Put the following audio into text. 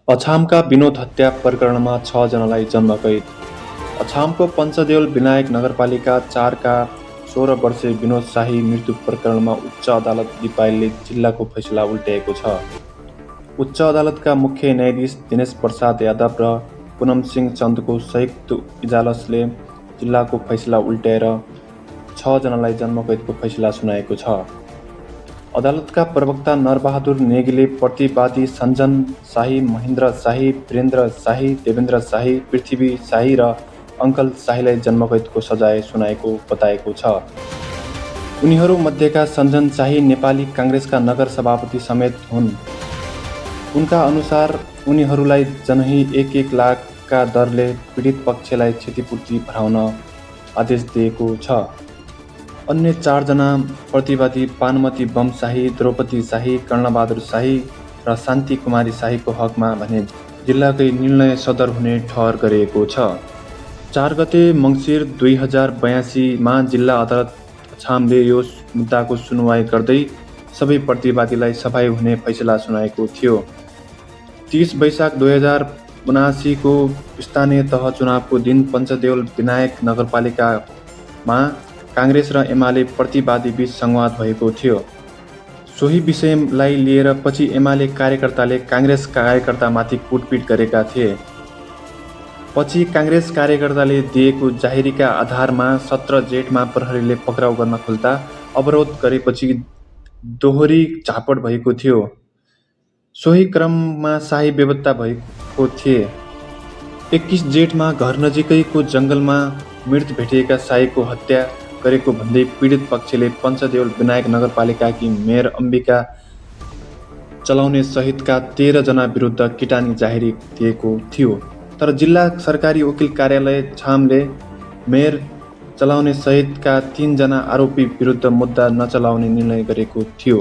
अछामका विनोद हत्या प्रकरणमा 6 जनालाई जन्मकैद। अछामको पञ्चदेउल विनायक नगरपालिका 4 का 16 वर्षीय विनोद शाही मृत्यु प्रकरणमा उच्च अदालत दिपायलले जिल्लाको फैसला उल्ट्याएको छ। उच्च अदालतका मुख्य न्यायाधीश दिनेश प्रसाद यादव र पुनम सिंह चन्दको संयुक्त इजलासले जिल्लाको फैसला उल्ट्याएर 6 जनालाई जन्मकैदको फैसला सुनाएको छ। अदालतका प्रवक्ता नरबहादुर नेगीले प्रतिवादी सञ्जन शाही, महेन्द्र शाही, वीरेन्द्र शाही, देवेन्द्र शाही, पृथ्वी शाही र अङ्कल शाहीलाई जन्मकैदको सजाय सुनाएको बताएको छ। उनीहरू मध्येका सञ्जन शाही नेपाली काङ्ग्रेसका नगर सभापति समेत हुन्। उनका अनुसार उनीहरूलाई जनही 1-1 लाखका दरले पीडित पक्षलाई क्षतिपूर्ति भराउन आदेश दिएको छ। अन्य 4 जना प्रतिवादी पानमती बम शाही, द्रौपदी शाही, कर्णबहादुर शाही र शान्ति कुमारी शाहीको हकमा भने जिल्लाकै निर्णय सदर हुने ठहर गरिएको छ। 4 गते मङ्सिर 2082मा जिल्ला अदालत अछामले यो मुद्दाको सुनवाई गर्दै सबै प्रतिवादीलाई सफाई हुने फैसला सुनाएको थियो। 30 वैशाख 2079को स्थानीय तह चुनावको दिन पञ्चदेउल विनायक नगरपालिकामा काङ्ग्रेस र एमाले प्रतिवादी बीच संवाद भएको थियो। सोही विषयलाई लिएर पछि एमाले कार्यकर्ताले काङ्ग्रेस कार्यकर्तामाथि कुटपिट गरेका थिए। पछि काङ्ग्रेस कार्यकर्ताले दिएको जाहेरीका आधारमा 17 जेठमा प्रहरीले पक्राउ गर्न खोज्दा अवरोध गरेपछि दोहोरी झापट भएको थियो। सोही क्रममा शाही बेपत्ता भएको थिए। 21 जेठमा घर नजिकैको जङ्गलमा मृत भेटिएका शाहीको हत्या गरेको भन्दै पीडित पक्षले पञ्चदेउल विनायक नगरपालिकाकी मेयर अम्बिका चलाउने सहितका 13 जना विरुद्ध किटानी जाहेरी दिएको थियो। तर जिल्ला सरकारी वकिल कार्यालय छामले मेयर चलाउने सहितका 3 जना आरोपी विरुद्ध मुद्दा नचलाउने निर्णय गरेको थियो।